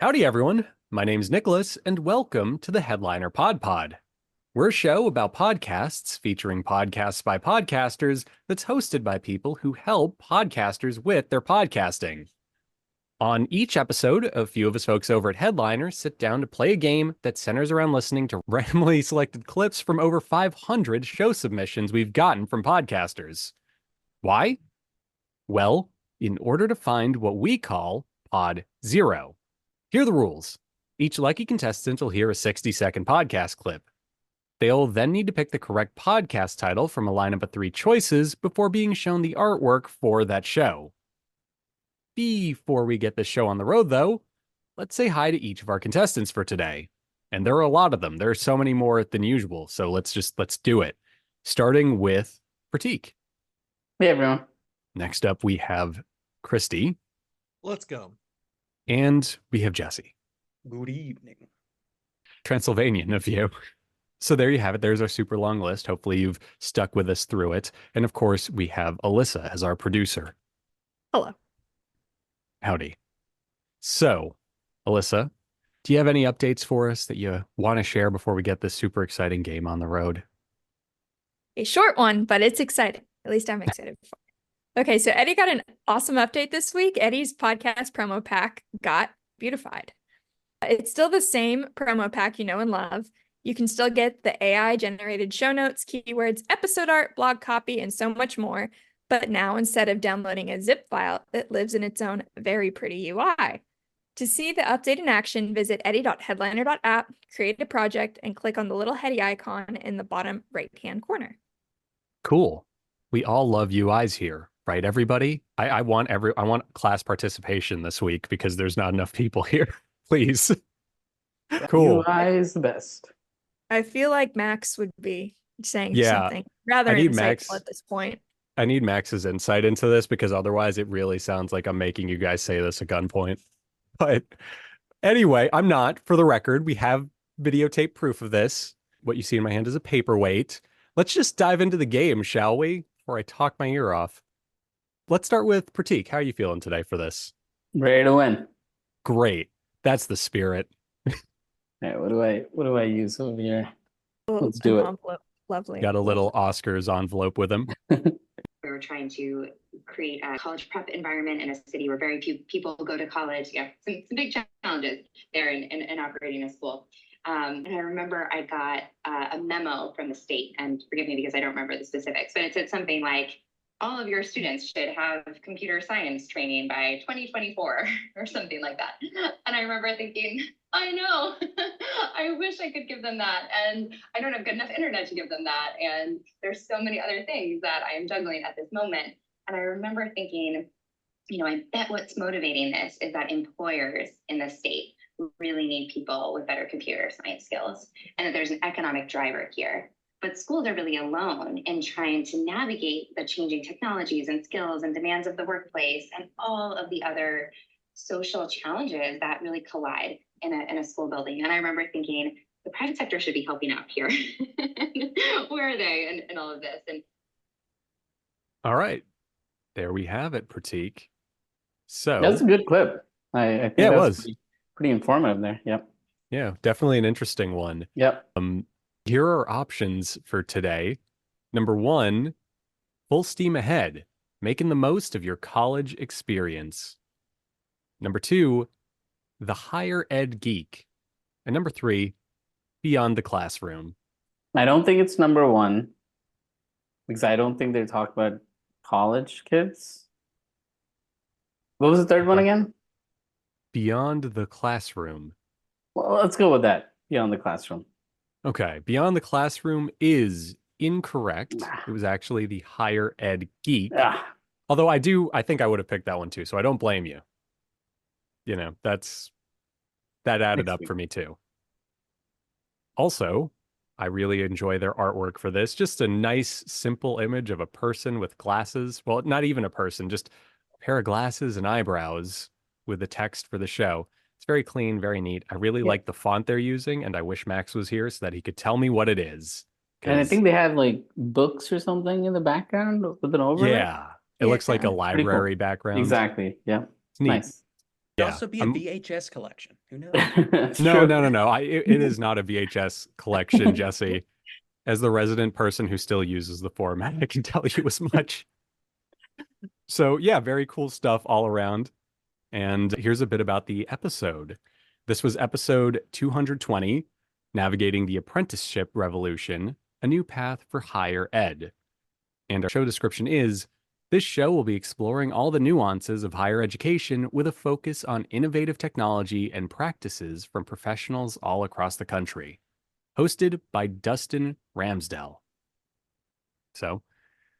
Howdy, everyone. My name's Nicholas, and welcome to the Headliner PodPod. We're a show about podcasts featuring podcasts by podcasters that's hosted by people who help podcasters with their podcasting. On each episode, a few of us folks over at Headliner sit down to play a game that centers around listening to randomly selected clips from over 500 show submissions we've gotten from podcasters. Why? Well, in order to find what we call Pod Zero. Here are the rules. Each lucky contestant will hear a 60-second podcast clip. They'll then need to pick the correct podcast title from a lineup of 3 choices before being shown the artwork for that show. Before we get this show on the road, though, let's say hi to each of our contestants for today. And there are a lot of them. There are so many more than usual, so let's do it. Starting with Prateek. Hey, everyone. Next up, we have Kristy. Let's go. And we have Jesse. Good evening. Transylvanian of you. So there you have it. There's our super long list. Hopefully you've stuck with us through it. And of course, we have Alyssa as our producer. Hello. Howdy. So, Alyssa, do you have any updates for us that you want to share before we get this super exciting game on the road? A short one, but it's exciting. At least I'm excited for it. Okay, so Eddie got an awesome update this week. Eddie's podcast promo pack got beautified. It's still the same promo pack you know and love. You can still get the AI-generated show notes, keywords, episode art, blog copy, and so much more. But now, instead of downloading a zip file, it lives in its own very pretty UI. To see the update in action, visit eddie.headliner.app, create a project, and click on the little heady icon in the bottom right-hand corner. Cool. We all love UIs here, right, everybody? I want class participation this week because there's not enough people here. Please. Cool. UI is the best. I feel like Max would be saying something I rather need insightful Max at this point. I need Max's insight into this because otherwise it really sounds like I'm making you guys say this at gunpoint. But anyway, I'm not. For the record, we have videotape proof of this. What you see in my hand is a paperweight. Let's just dive into the game, shall we? Before I talk my ear off. Let's start with Prateek. How are you feeling today for this? Ready to win. Great. That's the spirit. All right, what do I use over here? Let's An do it. envelope. Lovely. Got a little Oscars envelope with him. We were trying to create a college prep environment in a city where very few people go to college. Yeah, some big challenges there in operating a school. And I remember I got a memo from the state, and forgive me because I don't remember the specifics, but it said something like, all of your students should have computer science training by 2024 or something like that. And I remember thinking, I know, I wish I could give them that. And I don't have good enough internet to give them that. And there's so many other things that I am juggling at this moment. And I remember thinking, I bet what's motivating this is that employers in the state really need people with better computer science skills, and that there's an economic driver here. But schools are really alone in trying to navigate the changing technologies and skills and demands of the workplace and all of the other social challenges that really collide in a school building. And I remember thinking, the private sector should be helping out here. Where are they in all of this? And All right. There we have it, Prateek. So That's a good clip. I think Yeah, it that's was. pretty informative there. Yep. Yeah, definitely an interesting one. Yep. Here are options for today. Number 1, full steam ahead, making the most of your college experience. Number 2, the Higher Ed Geek. And number 3, beyond the classroom. I don't think it's number 1 because I don't think they talk about college kids. What was the third one again? Beyond the classroom. Well, let's go with that. Beyond the classroom. Okay, beyond the classroom is incorrect. It was actually the Higher Ed Geek. Ah, Although I think I would have picked that one too, so I don't blame you. That added Next up week. for me too. Also, I really enjoy their artwork for this. Just a nice, simple image of a person with glasses. Well, not even a person, just a pair of glasses and eyebrows with the text for the show. It's very clean, very neat. I really like the font they're using, and I wish Max was here so that he could tell me what it is. and I think they have like books or something in the background with an overlay. Yeah, it looks like a Yeah. library background. Exactly. Yeah. It's neat. Nice. Could Yeah. also be a VHS collection. Who knows? That's No, true. no. It is not a VHS collection, Jesse. As the resident person who still uses the format, I can tell you as much. So yeah, very cool stuff all around. And here's a bit about the episode. This was episode 220, Navigating the Apprenticeship Revolution, A New Path for Higher Ed. And our show description is, this show will be exploring all the nuances of higher education with a focus on innovative technology and practices from professionals all across the country. Hosted by Dustin Ramsdell. So,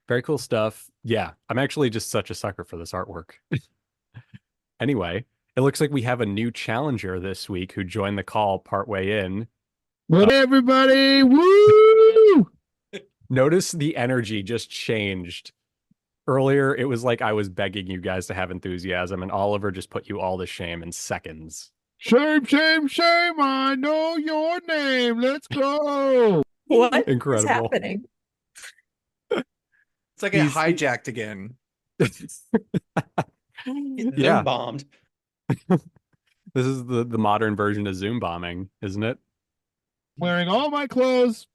very cool stuff. Yeah, I'm actually just such a sucker for this artwork. Anyway, it looks like we have a new challenger this week who joined the call partway in. What everybody? Woo! Notice the energy just changed. Earlier, it was like I was begging you guys to have enthusiasm, and Oliver just put you all to shame in seconds. Shame, shame, shame. I know your name. Let's go. What Incredible. is happening? It's like He's- it hijacked again. Yeah. Bombed. This is the modern version of Zoom bombing, isn't it? Wearing all my clothes.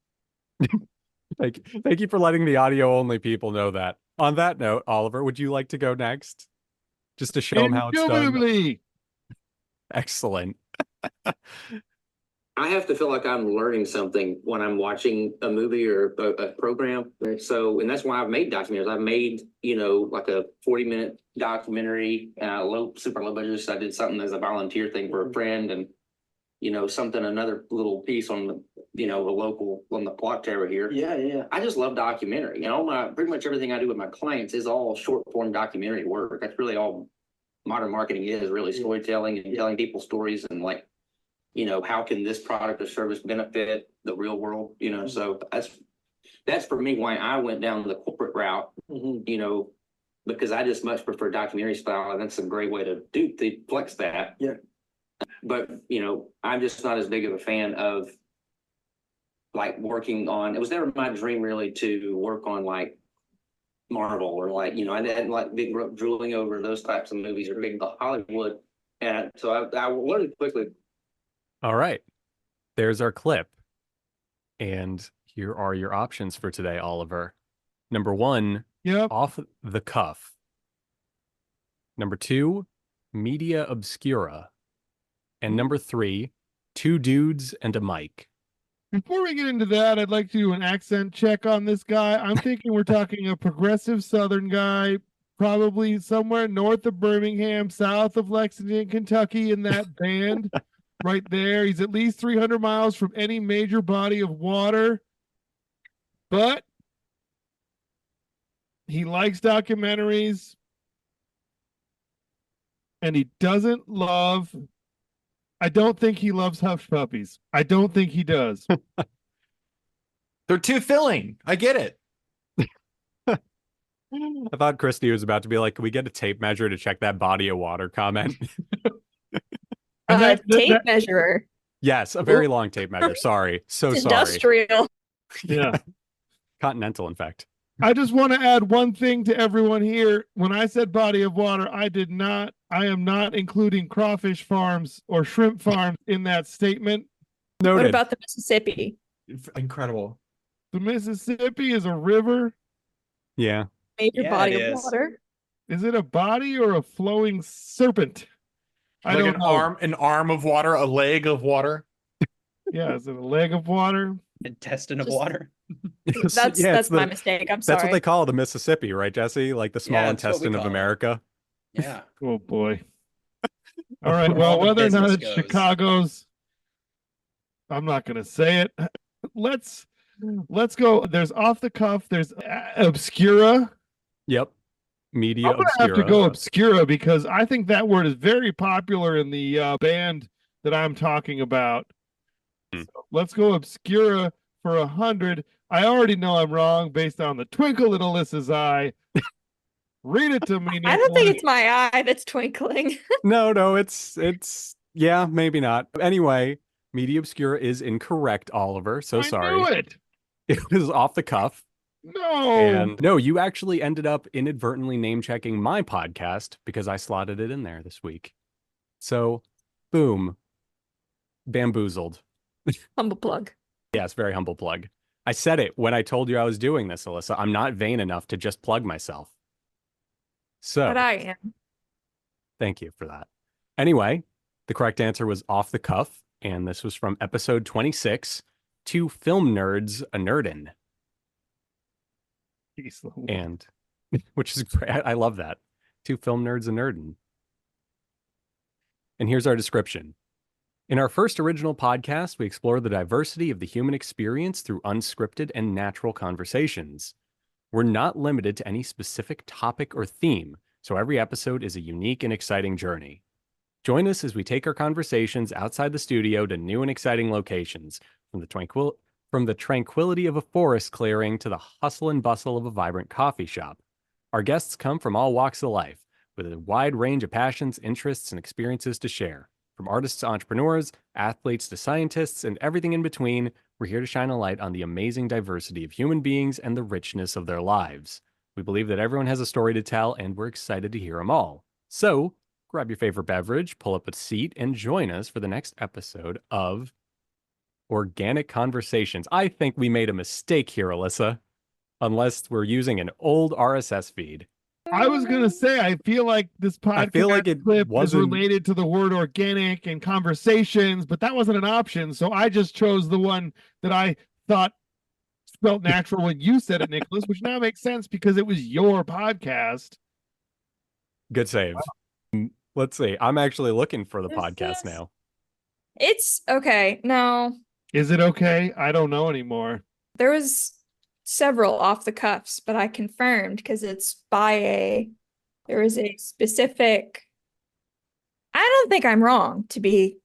Thank you for letting the audio only people know that. On that note, Oliver, would you like to go next? Just to show them how it's done. Indubitably. Excellent. I have to feel like I'm learning something when I'm watching a movie or a program. So, and that's why I've made documentaries. I've made, like a 40-minute documentary, super low budget. So I did something as a volunteer thing for a friend, and another little piece on the, on the clock tower here. Yeah. I just love documentary, and pretty much everything I do with my clients is all short form documentary work. That's really all modern marketing is, really storytelling and telling people stories, and how can this product or service benefit the real world? So that's for me why I went down the corporate route, because I just much prefer documentary style, and that's a great way to flex that. Yeah. But, I'm just not as big of a fan of working on, it was never my dream really to work on Marvel or I didn't like big drooling over those types of movies or big Hollywood. And so I learned quickly. All right. There's our clip. And here are your options for today, Oliver. Number 1, Yep. off the cuff. Number 2, media obscura. And number 3, 2 dudes and a mic. Before we get into that, I'd like to do an accent check on this guy. I'm thinking we're talking a progressive Southern guy, probably somewhere north of Birmingham, south of Lexington, Kentucky, in that band right there. He's at least 300 miles from any major body of water, but he likes documentaries, and he doesn't love... I don't think he loves hush puppies. I don't think he does. They're too filling. I get it. I thought Kristy was about to be like, can we get a tape measure to check that body of water comment? Tape measurer. Yes, a very long tape measure. Sorry. So It's sorry. industrial. Yeah. Continental, in fact. I just want to add one thing to everyone here. When I said body of water, I am not including crawfish farms or shrimp farms in that statement. Noted. What about the Mississippi? Incredible. The Mississippi is a river. Yeah. Major Yeah, body it of is. water. Is it a body or a flowing serpent? I Like don't know. an arm of water, a leg of water, Yeah, is it a leg of water? intestine of Just- water. That's my mistake. I'm sorry. That's what they call the Mississippi, right, Jesse? Like the small Yeah, that's what we intestine of call it. America. Yeah. Oh boy. All right. Well, All the whether or not business it's goes. Chicago's, I'm not going to say it. Let's go. There's off the cuff. There's obscura. Yep. Media I'm gonna obscura. have to go obscura because I think that word is very popular in the band that I'm talking about. Hmm. So let's go obscura for 100. I already know I'm wrong based on the twinkle in Alyssa's eye. Read it to me. I don't think Nicholas. it's my eye that's twinkling. No, it's yeah, maybe not. Anyway, media obscura is incorrect, Oliver. So I sorry. knew it. It was off the cuff. No. And no, you actually ended up inadvertently name checking my podcast because I slotted it in there this week. So, boom, bamboozled. Humble plug. Yes, very humble plug. I said it when I told you I was doing this, Alyssa. I'm not vain enough to just plug myself. So, But I am. thank you for that. Anyway, the correct answer was off the cuff, and this was from episode 26, Two Film Nerds a Nerdin. Jeez Louise. And which is great. I love that. Two film nerds a nerdin. And here's our description. In our first original podcast, we explore the diversity of the human experience through unscripted and natural conversations. We're not limited to any specific topic or theme, so every episode is a unique and exciting journey. Join us as we take our conversations outside the studio to new and exciting locations, from the tranquility of a forest clearing to the hustle and bustle of a vibrant coffee shop. Our guests come from all walks of life, with a wide range of passions, interests, and experiences to share. From artists to entrepreneurs, athletes to scientists, and everything in between, we're here to shine a light on the amazing diversity of human beings and the richness of their lives. We believe that everyone has a story to tell, and we're excited to hear them all. So, grab your favorite beverage, pull up a seat, and join us for the next episode of Organic Conversations. I think we made a mistake here, Alyssa, unless we're using an old RSS feed. I was gonna say, I feel like this podcast feel like it clip is wasn't- related to the word organic and conversations, but that wasn't an option. So I just chose the one that I thought felt natural when you said it, Nicholas, which now makes sense because it was your podcast. Good save. Let's see. I'm actually looking for the There's podcast this. now. It's okay. No, Is it okay? I don't know anymore. there was several off the cuffs, but I confirmed because it's there is a specific. I don't think I'm wrong, to be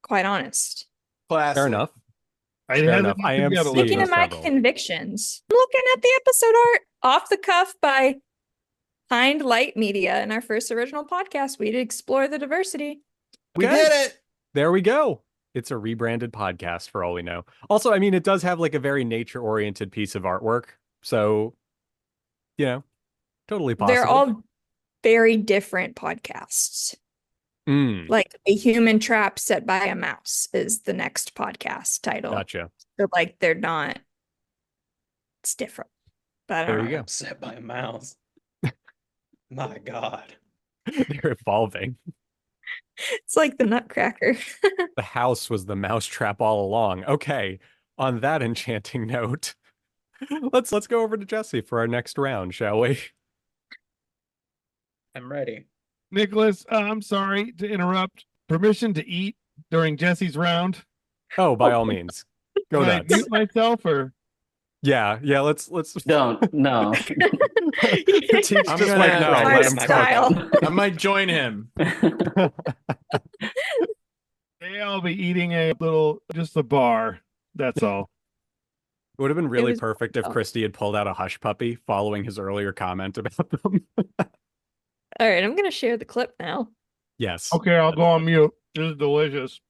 quite honest. Classic. Fair enough. I Fair had enough. to I am be able to seeing Sticking look to my several. convictions. I'm looking at the episode art off the cuff by Hind Light Media. In our first original podcast, we'd explore the diversity. We Okay. did it. There we go. It's a rebranded podcast for all we know. Also, I mean, it does have like a very nature-oriented piece of artwork. So, totally possible. They're all very different podcasts. Like A Human Trap Set by a Mouse is the next podcast title. Gotcha. So like they're not. It's different. But I don't There know. you go. Upset by a mouse. My God. They're evolving. It's like the Nutcracker. The house was the mousetrap all along. Okay. On that enchanting note, let's go over to Jesse for our next round, shall we? I'm ready. Nicholas, I'm sorry to interrupt. Permission to eat during Jesse's round. Oh, by all means. Go Can I nuts. mute myself or Yeah, let's Don't, no. Prateek's I'm just gonna like, have no, to let him my talk. style. I might join him. I'll be eating just a bar. That's all. It would have been really was- perfect if oh. Kristy had pulled out a hush puppy following his earlier comment about them. All right, I'm gonna share the clip now. Yes. Okay, I'll go on mute. This is delicious.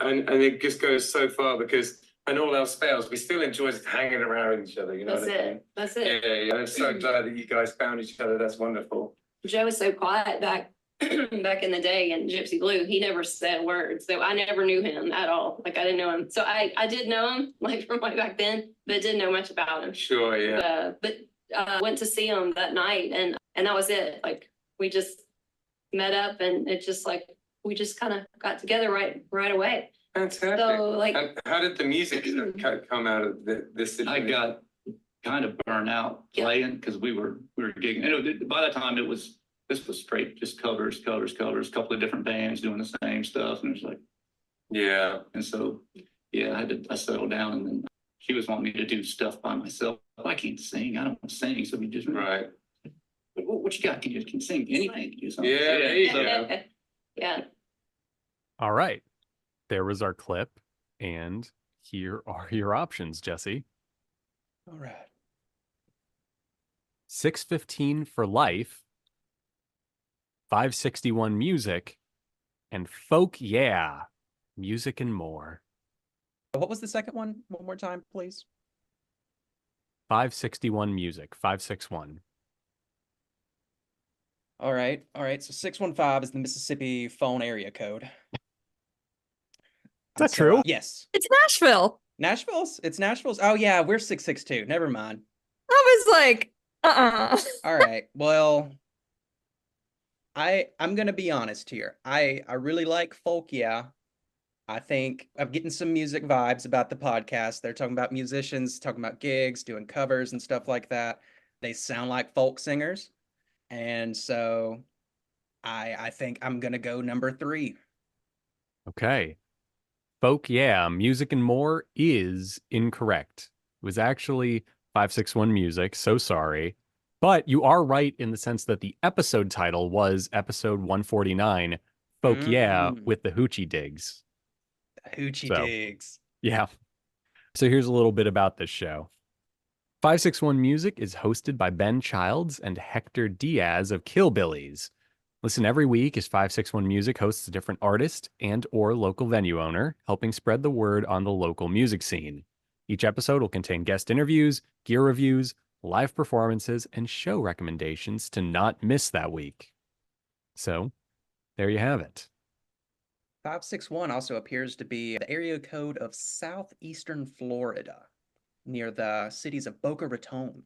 And it just goes so far because when all else fails, we still enjoy hanging around with each other, you know. That's what I mean? it. That's it. Yeah. I'm so glad that you guys found each other. That's wonderful. Joe was so quiet back back in the day in Gypsy Blue. He never said words. So I never knew him at all. Like I didn't know him. So I did know him like from way back then, but didn't know much about him. Sure, yeah. But went to see him that night and that was it. Like we just met up and it just like we just kind of got together right away. Fantastic. So like And how did the music come out of this? I got kind of burnt out Yeah. playing because we were gigging. And by the time this was straight just covers, couple of different bands doing the same stuff, and it's like, Yeah. and so yeah, I settled down, and then she was wanting me to do stuff by myself. I can't sing. I don't want to sing, so we just Right. What you got? Can you sing anything? Can you do something? Yeah, there you so- go. yeah. All right. There was our clip. And here are your options, Jesse. All right. 615 for life, 561 music, and folk yeah, music and more. What was the second one? One more time, please. 561 music, 561. All right. So 615 is the Mississippi phone area code. Is that true? Yes. It's Nashville. It's Nashville's. Oh yeah, we're 662. Never mind. I was like, All right. Well, I'm gonna be honest here. I really like folk, yeah. I think I'm getting some music vibes about the podcast. They're talking about musicians, talking about gigs, doing covers and stuff like that. They sound like folk singers. And so I think I'm gonna go number 3. Okay. Folk, yeah, music and more is incorrect. It was actually 561 music, so sorry. But you are right in the sense that the episode title was episode 149, Folk, yeah, with the Hoochie Digs. Hoochie Digs. Yeah. So here's a little bit about this show. 561 Music is hosted by Ben Childs and Hector Diaz of Killbillies. Listen every week as 561 Music hosts a different artist and or local venue owner, helping spread the word on the local music scene. Each episode will contain guest interviews, gear reviews, live performances, and show recommendations to not miss that week. So, there you have it. 561 also appears to be the area code of southeastern Florida, near the cities of Boca Raton.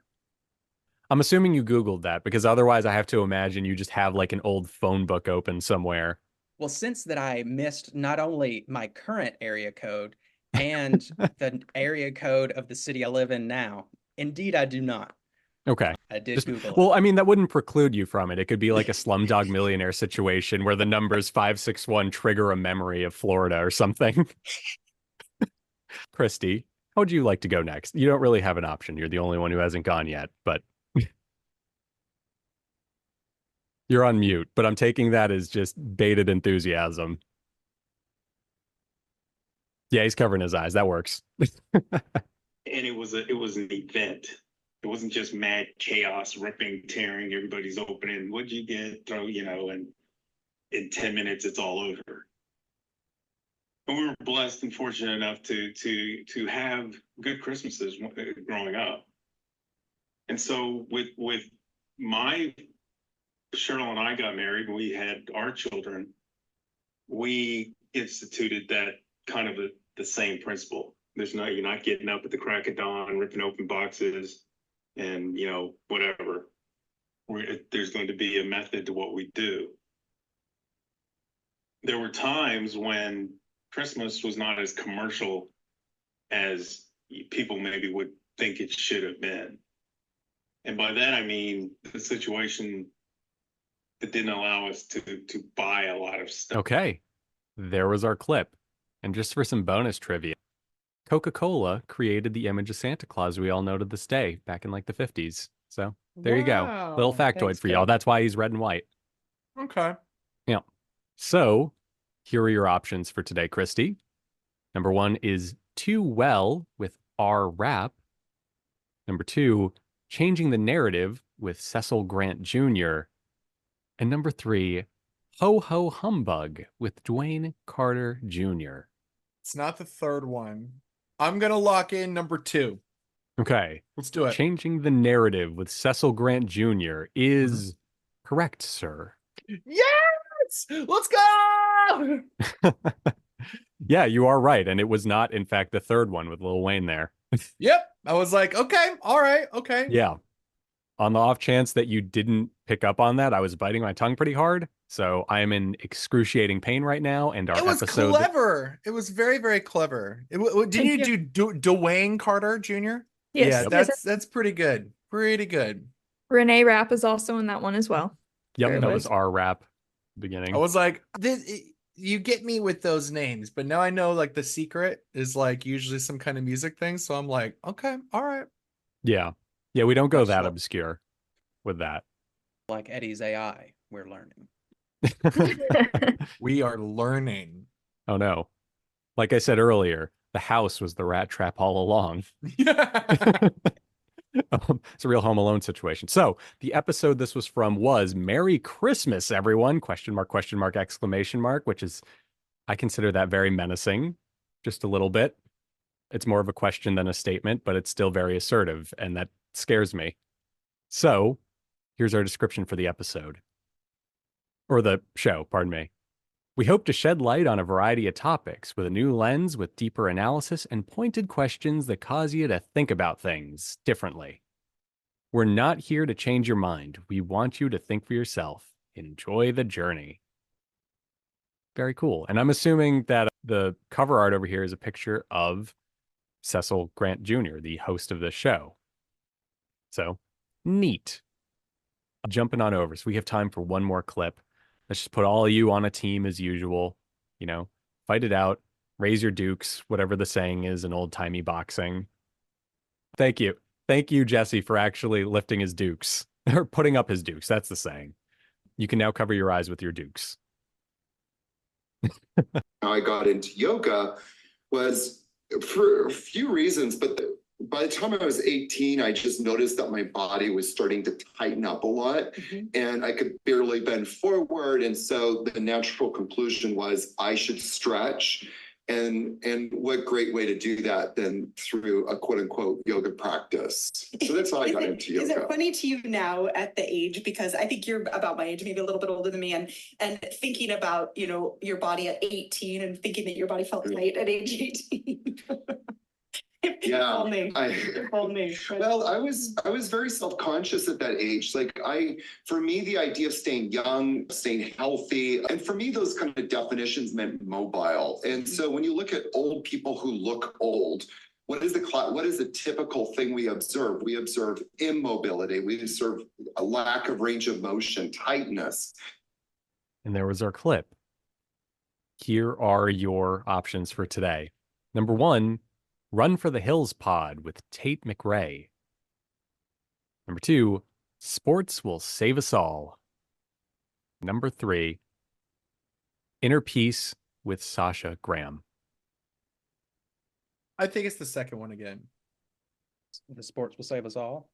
I'm assuming you Googled that because otherwise I have to imagine you just have like an old phone book open somewhere. Well, since that I missed not only my current area code and the area code of the city I live in now, indeed I do not. Okay. I did Google it. Well, I mean, that wouldn't preclude you from it. It could be like a Slumdog Millionaire situation where the numbers 561 trigger a memory of Florida or something. Kristy, how would you like to go next? You don't really have an option. You're the only one who hasn't gone yet, but you're on mute, but I'm taking that as just baited enthusiasm. Yeah, he's covering his eyes. That works. And it was an event. It wasn't just mad chaos, ripping, tearing, everybody's opening. What'd you get? Throw, and in 10 minutes it's all over. And we were blessed and fortunate enough to have good Christmases growing up. And so with Cheryl and I got married, we had our children, we instituted that kind of the same principle. You're not getting up at the crack of dawn, ripping open boxes and, whatever. There's going to be a method to what we do. There were times when Christmas was not as commercial as people maybe would think it should have been. And by that, I mean the situation that didn't allow us to buy a lot of stuff. Okay, there was our clip. And just for some bonus trivia, Coca-Cola created the image of Santa Claus we all know to this day back in like the 50s. So there you go. Little factoid Thanks, for y'all. Coke. That's why he's red and white. Okay. Yeah. So here are your options for today, Kristy. Number 1 is Too Well with R Rap. Number 2, Changing the Narrative with Cecil Grant Jr. And number 3, Ho Ho Humbug with Dwayne Carter Jr. It's not the third one. I'm going to lock in number 2. Okay. Let's do it. Changing the Narrative with Cecil Grant Jr. is correct, sir. Yes! Let's go! Yeah, you are right. And it was not, in fact, the third one with Lil Wayne there. Yep. I was like, okay, all right, okay. Yeah. On the off chance that you didn't pick up on that, I was biting my tongue pretty hard. So I am in excruciating pain right now. And our It was episode. clever. It was very, very clever. Didn't you do Dwayne Carter Jr.? Yes. Yeah, that's pretty good. Pretty good. Renee Rapp is also in that one as well. Yep, Very that good. was our rap beginning. I was like, you get me with those names, but now I know like the secret is like usually some kind of music thing. So I'm like, okay, all right. Yeah. Yeah, we don't go Much that like- obscure with that. Like Eddie's AI, we're learning. We are learning. Oh no. Like I said earlier, the house was the rat trap all along. It's a real Home Alone situation. So the episode this was from was Merry Christmas, everyone, question mark, exclamation mark, which is, I consider that very menacing, just a little bit. It's more of a question than a statement, but it's still very assertive, and that scares me. So here's our description for the episode. or the show, pardon me. We hope to shed light on a variety of topics with a new lens with deeper analysis and pointed questions that cause you to think about things differently. We're not here to change your mind. We want you to think for yourself. Enjoy the journey. Very cool. And I'm assuming that the cover art over here is a picture of Cecil Grant Jr., the host of the show. So, neat. Jumping on over. So we have time for one more clip. Let's just put all of you on a team as usual. You know, fight it out. Raise your dukes, whatever the saying is in old-timey boxing. Thank you. Thank you, Jesse, for actually lifting his dukes. Or putting up his dukes. That's the saying. You can now cover your eyes with your dukes. How I got into yoga was for a few reasons, but by the time I was 18, I just noticed that my body was starting to tighten up a lot, and I could barely bend forward. And so the natural conclusion was I should stretch. And what great way to do that than through a quote unquote yoga practice. So that's how I got into yoga. Is it funny to you now at the age, because I think you're about my age, maybe a little bit older than me, and thinking about, you know, your body at 18 and thinking that your body felt tight at age 18. Yeah, Well, I was very self-conscious at that age. Like for me, the idea of staying young, staying healthy, and for me, those kind of definitions meant mobile. And so when you look at old people who look old, what is the typical thing we observe? We observe immobility. We observe a lack of range of motion, tightness. And there was our clip. Here are your options for today. Number 1, Run for the Hills Pod with Tate McRae. Number 2, Sports Will Save Us All. Number 3, Inner Peace with Sasha Graham. I think it's the second one again. The sports will save us all.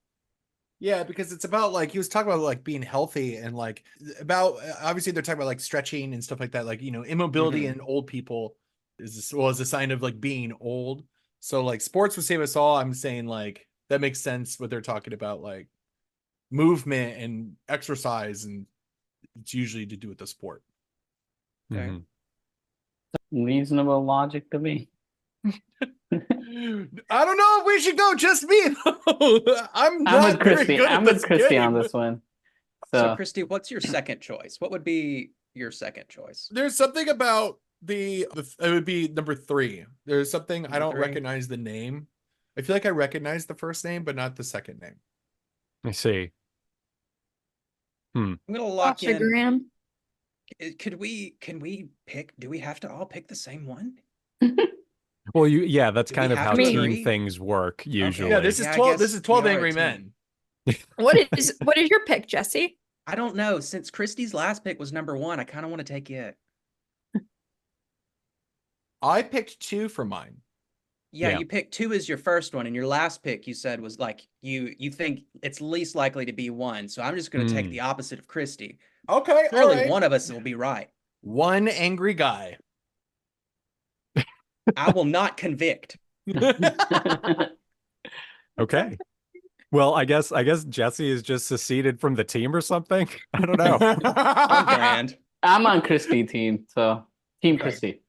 Yeah, because it's about like he was talking about like being healthy and like about obviously they're talking about like stretching and stuff like that. Like, you know, immobility in old people is a sign of like being old. So like sports would save us all. I'm saying like that makes sense what they're talking about, like movement and exercise, and it's usually to do with the sport. Okay. Reasonable logic to me. I don't know if we should go just me. I'm with very Kristy. good at I'm with this Kristy game. on this one. So Kristy, what's your second choice? What would be your second choice? There's something about it would be number 3. There's something I don't recognize the name. I feel like I recognize the first name, but not the second name. I see. I'm gonna lock in. Graham. Can we pick? Do we have to all pick the same one? Well, that's kind of how to team agree? things work usually. Yeah, this is 12. This is 12 Angry Men. What is your pick, Jesse? I don't know. Since Kristy's last pick was number 1, I kind of want to take it. I picked 2 for mine. Yeah, you picked 2 as your first one, and your last pick you said was like you think it's least likely to be 1. So I'm just going to take the opposite of Kristy. Okay, surely one of us will be right. One angry guy. I will not convict. Okay. Well, I guess Jesse is just seceded from the team or something. I don't know. I'm on Kristy team, so team Kristy.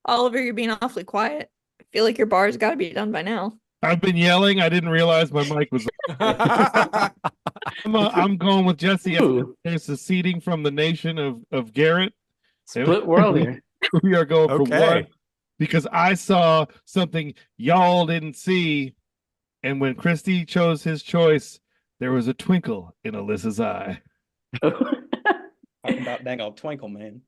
Oliver, you're being awfully quiet. I feel like your bar's got to be done by now. I've been yelling. I didn't realize my mic was. I'm going with Jesse. There's seceding from the nation of Garrett. Split world here. We are going for one because I saw something y'all didn't see, and when Kristy chose his choice, there was a twinkle in Alyssa's eye. Talking about dang old twinkle, man.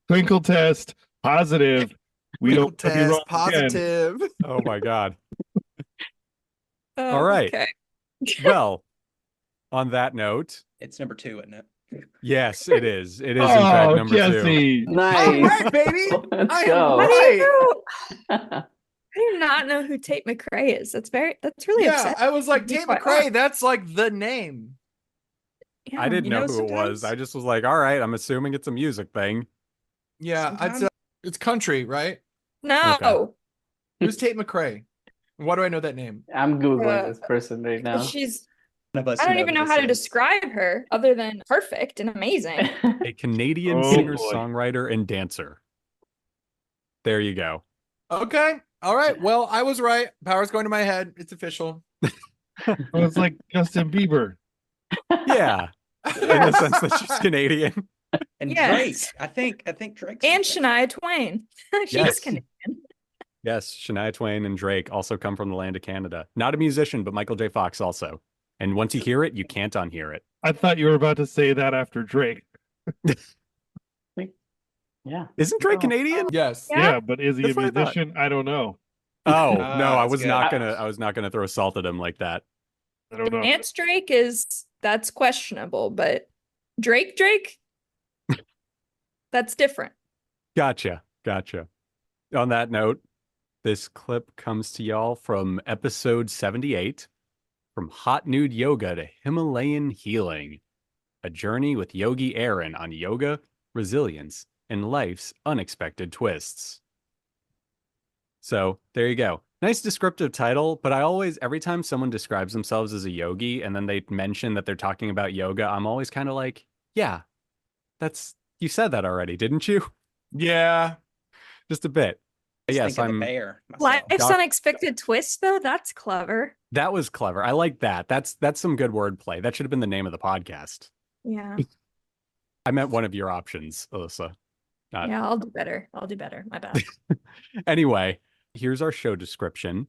Twinkle test positive. We Twinkle don't test positive. Again. Oh my God. All right. Okay. Well, on that note, it's number 2, isn't it? Yes, it is. It is in fact number Jesse. 2. Nice. All right, baby. Let's go. I do not know who Tate McRae is. That's really upsetting. I was like, Tate McRae, that's like the name. Yeah. I didn't know who sometimes... it was. I just was like, all right, I'm assuming it's a music thing. Yeah, it's country, right? No. Okay. Who's Tate McRae? Why do I know that name? I'm Googling this person right now. She's None of us I don't know even who know this how to is. describe her other than perfect and amazing. A Canadian Oh, singer, boy. songwriter, and dancer. There you go. Okay. All right. Well, I was right. Power's going to my head. It's official. Oh, it's like Justin Bieber. Yeah. In the sense that she's Canadian. And Yes. Drake. I think Drake's And Shania Twain. She's Yes. Canadian. Yes, Shania Twain and Drake also come from the land of Canada. Not a musician, but Michael J. Fox also. And once you hear it, you can't unhear it. I thought you were about to say that after Drake. Yeah. Isn't Drake Canadian? Yes. Yeah, but is he That's a what I thought. musician? I don't know. Oh, Ah, no, I that's was good. not gonna throw salt at him like that. I don't know. Dance Drake that's questionable, but Drake, that's different. Gotcha. On that note, this clip comes to y'all from episode 78, From Hot Nude Yoga to Himalayan Healing, a journey with Yogi Aaron on yoga, resilience, and life's unexpected twists. So there you go. Nice descriptive title, but every time someone describes themselves as a yogi and then they mention that they're talking about yoga, I'm always kind of like, yeah, you said that already, didn't you? Yeah. Just a bit. Yes, Think of the I'm. bear myself. Life's Doc- unexpected twist, though, that's clever. That was clever. I like that. That's some good wordplay. That should have been the name of the podcast. Yeah. I meant one of your options, Alyssa. Yeah, I'll do better. My bad. Anyway, here's our show description.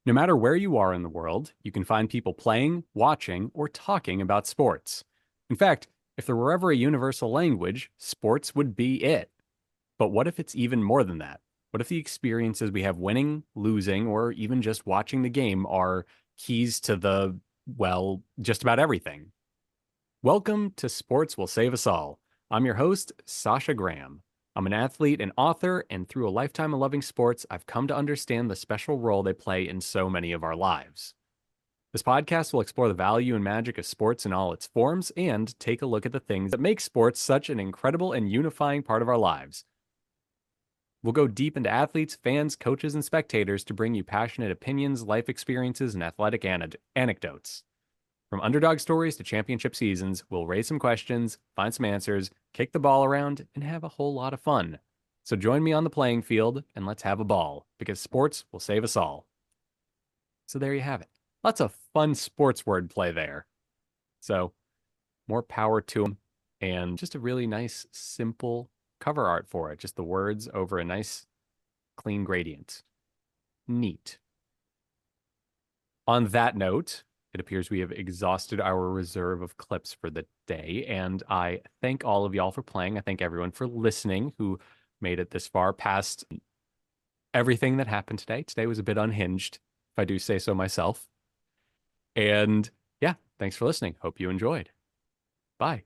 No matter where you are in the world, you can find people playing, watching, or talking about sports. In fact, if there were ever a universal language, sports would be it. But what if it's even more than that? What if the experiences we have winning, losing, or even just watching the game are keys to just about everything? Welcome to Sports Will Save Us All. I'm your host, Sasha Graham. I'm an athlete and author, and through a lifetime of loving sports, I've come to understand the special role they play in so many of our lives. This podcast will explore the value and magic of sports in all its forms and take a look at the things that make sports such an incredible and unifying part of our lives. We'll go deep into athletes, fans, coaches, and spectators to bring you passionate opinions, life experiences, and athletic anecdotes. From underdog stories to championship seasons, we'll raise some questions, find some answers, kick the ball around, and have a whole lot of fun. So join me on the playing field and let's have a ball, because sports will save us all. So there you have it. Lots of fun sports wordplay there. So more power to them, and just a really nice, simple cover art for it. Just the words over a nice, clean gradient. Neat. On that note, it appears we have exhausted our reserve of clips for the day, and I thank all of y'all for playing. I thank everyone for listening who made it this far past everything that happened today. Today was a bit unhinged, if I do say so myself. And yeah, thanks for listening. Hope you enjoyed. Bye.